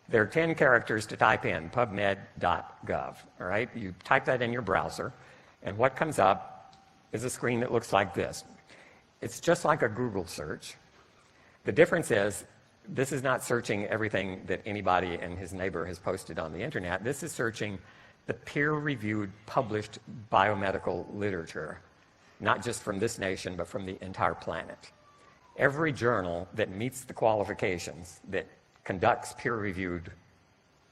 There are 10 characters to type in, pubmed.gov, all right? You type that in your browser, and what comes up is a screen that looks like this. It's just like a Google search. The difference is, this is not searching everything that anybody and his neighbor has posted on the internet. This is searching the peer-reviewed, published biomedical literature, not just from this nation, but from the entire planet. Every journal that meets the qualifications, that conducts peer-reviewed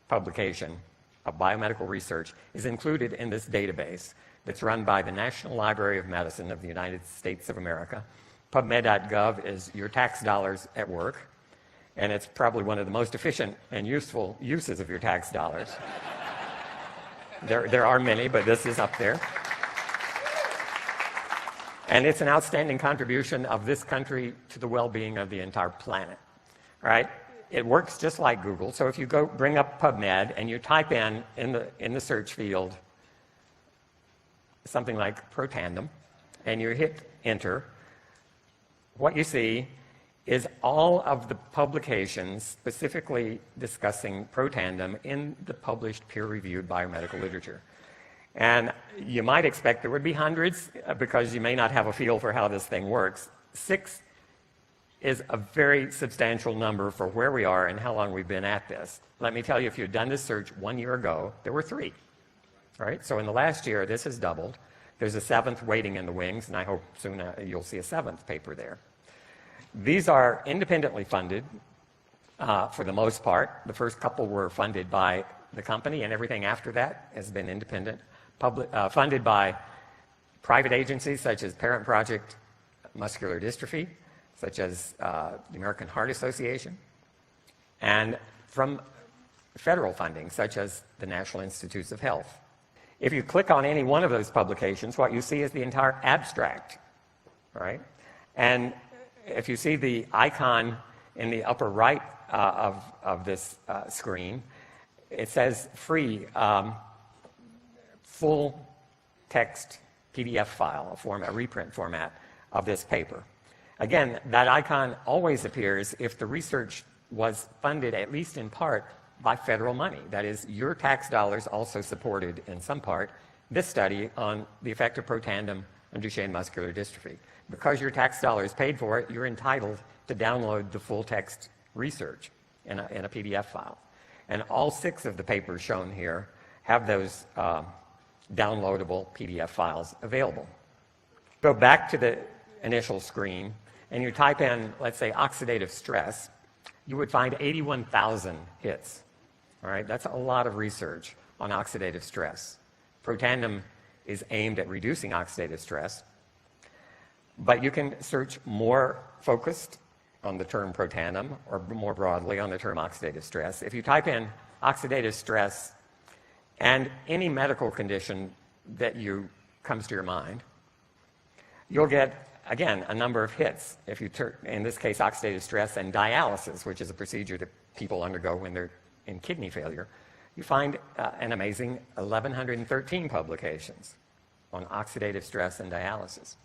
publication of biomedical research, is included in this database that's run by the National Library of Medicine of the United States of America. PubMed.gov is your tax dollars at work, and it's probably one of the most efficient and useful uses of your tax dollars. There are many, but this is up there. And it's an outstanding contribution of this country to the well-being of the entire planet, right? It works just like Google. So if you go bring up PubMed and you type in the search field something like Protandim, and you hit enter, what you see is all of the publications specifically discussing Protandim in the published peer-reviewed biomedical literature. And you might expect there would be hundreds because you may not have a feel for how this thing works. 6 is a very substantial number for where we are and how long we've been at this. Let me tell you, if you'd done this search 1 year ago, there were 3. Right? So in the last year, this has doubled. There's a 7th waiting in the wings, and I hope soon you'll see a 7th paper there. These are independently funded for the most part. The first couple were funded by the company, and everything after that has been independent, funded by private agencies such as Parent Project Muscular Dystrophy, such as the American Heart Association, and from federal funding, such as the National Institutes of Health. If you click on any one of those publications, what you see is the entire abstract, right? And if you see the icon in the upper right of this screen, it says free full text PDF file, a reprint format of this paper. Again, that icon always appears if the research was funded, at least in part, by federal money. That is, your tax dollars also supported, in some part, this study on the effect of Protandim on Duchenne muscular dystrophy. Because your tax dollars paid for it, you're entitled to download the full text research in a PDF file. And all 6 of the papers shown here have those downloadable PDF files available. Go back to the initial screen, and you type in, let's say, oxidative stress, you would find 81,000 hits. All right, that's a lot of research on oxidative stress. Protandim is aimed at reducing oxidative stress, but you can search more focused on the term Protandim or more broadly on the term oxidative stress. If you type in oxidative stress and any medical condition that comes to your mind, you'll get, again, a number of hits. If you in this case, oxidative stress and dialysis, which is a procedure that people undergo when they're in kidney failure, you find an amazing 1,113 publications on oxidative stress and dialysis.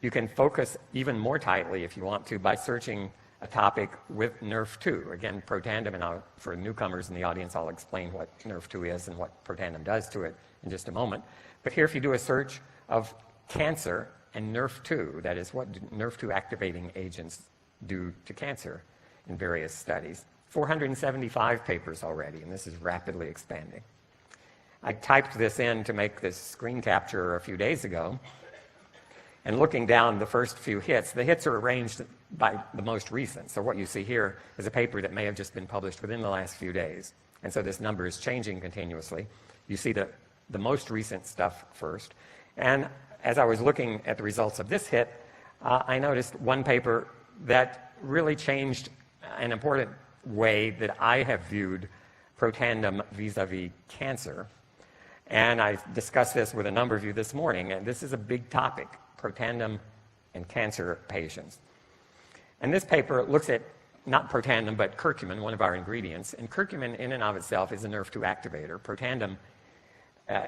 You can focus even more tightly, if you want to, by searching a topic with NRF2. Again, Protandim, and for newcomers in the audience, I'll explain what NRF2 is and what Protandim does to it in just a moment. But here, if you do a search of cancer and NRF2, that is, what do NRF2 activating agents do to cancer in various studies, 475 papers already, and this is rapidly expanding. I typed this in to make this screen capture a few days ago, and looking down the first few hits, the hits are arranged by the most recent. So what you see here is a paper that may have just been published within the last few days. And so this number is changing continuously. You see the most recent stuff first. And as I was looking at the results of this hit, I noticed one paper that really changed an important way that I have viewed Protandim vis-a-vis cancer. And I discussed this with a number of you this morning, and this is a big topic, Protandim and cancer patients. And this paper looks at not Protandim, but curcumin, one of our ingredients. And curcumin in and of itself is a NRF2 activator. Protandim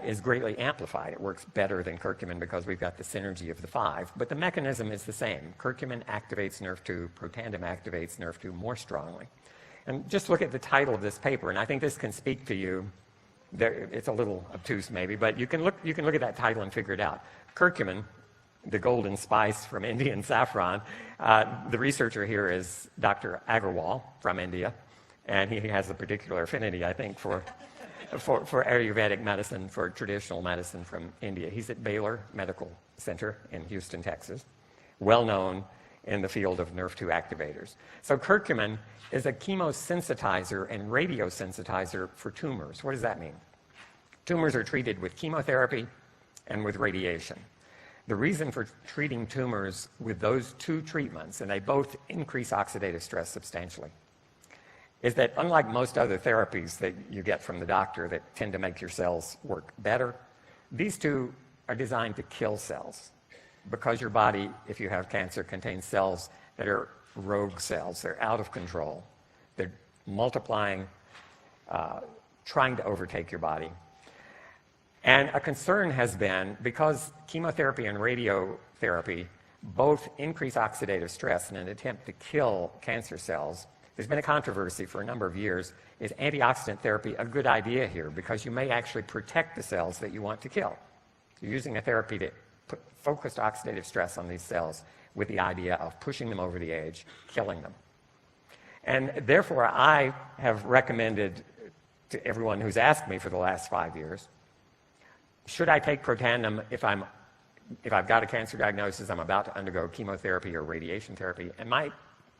is greatly amplified. It works better than curcumin because we've got the synergy of the 5. But the mechanism is the same. Curcumin activates NRF2, Protandim activates NRF2 more strongly. And just look at the title of this paper, and I think this can speak to you. It's a little obtuse maybe, but you can look at that title and figure it out. Curcumin, the golden spice from Indian saffron, the researcher here is Dr. Agarwal from India, and he has a particular affinity, I think, for Ayurvedic medicine, for traditional medicine from India. He's at Baylor Medical Center in Houston, Texas, well known in the field of NRF2 activators. So curcumin is a chemosensitizer and radiosensitizer for tumors. What does that mean? Tumors are treated with chemotherapy and with radiation. The reason for treating tumors with those two treatments, and they both increase oxidative stress substantially, is that unlike most other therapies that you get from the doctor that tend to make your cells work better, these two are designed to kill cells, because your body, if you have cancer, contains cells that are rogue cells. They're out of control. They're multiplying, trying to overtake your body. And a concern has been, because chemotherapy and radiotherapy both increase oxidative stress in an attempt to kill cancer cells, there's been a controversy for a number of years. Is antioxidant therapy a good idea here? Because you may actually protect the cells that you want to kill. You're using a therapy to put focused oxidative stress on these cells with the idea of pushing them over the edge, killing them. And therefore, I have recommended to everyone who's asked me for the last 5 years, should I take Protandim if I've got a cancer diagnosis, I'm about to undergo chemotherapy or radiation therapy? And my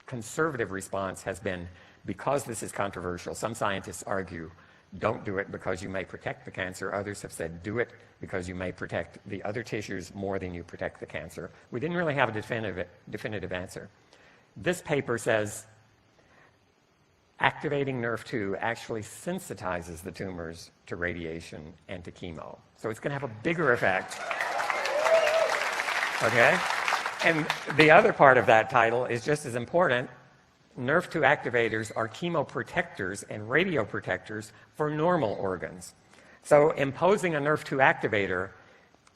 conservative response has been, because this is controversial, some scientists argue, don't do it because you may protect the cancer. Others have said, do it because you may protect the other tissues more than you protect the cancer. We didn't really have a definitive answer. This paper says activating NRF2 actually sensitizes the tumors to radiation and to chemo. So it's going to have a bigger effect. Okay? And the other part of that title is just as important. NRF2 activators are chemoprotectors and radioprotectors for normal organs. So imposing a NRF2 activator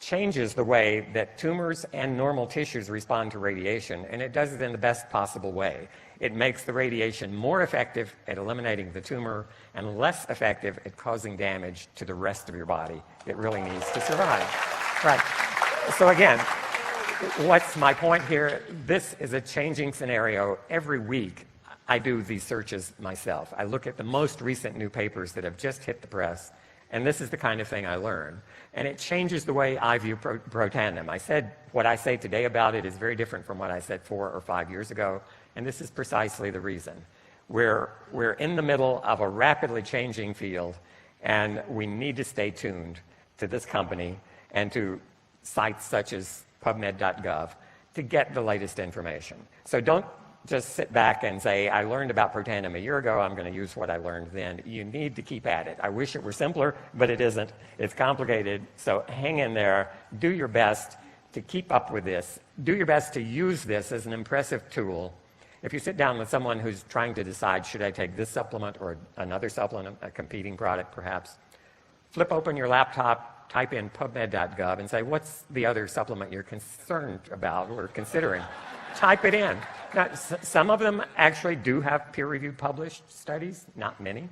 changes the way that tumors and normal tissues respond to radiation, and it does it in the best possible way. It makes the radiation more effective at eliminating the tumor and less effective at causing damage to the rest of your body that really needs to survive. Right. So again, what's my point here? This is a changing scenario. Every week, I do these searches myself. I look at the most recent new papers that have just hit the press, and this is the kind of thing I learn. And it changes the way I view Protandim. I said what I say today about it is very different from what I said 4 or 5 years ago, and this is precisely the reason. We're in the middle of a rapidly changing field, and we need to stay tuned to this company and to sites such as PubMed.gov to get the latest information. So don't just sit back and say, I learned about Protandim a year ago, I'm going to use what I learned then. You need to keep at it. I wish it were simpler, but it isn't. It's complicated, so hang in there. Do your best to keep up with this. Do your best to use this as an impressive tool. If you sit down with someone who's trying to decide, should I take this supplement or another supplement, a competing product perhaps, flip open your laptop, type in PubMed.gov and say, what's the other supplement you're concerned about or considering? Type it in. Now, some of them actually do have peer-reviewed published studies, not many.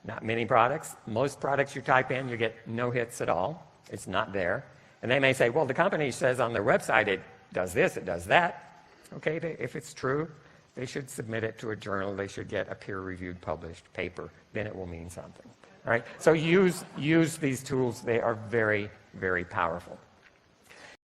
Not many products. Most products you type in, you get no hits at all. It's not there. And they may say, well, the company says on their website it does this, it does that. Okay, if it's true, they should submit it to a journal. They should get a peer-reviewed published paper. Then it will mean something. All right? So use these tools. They are very, very powerful.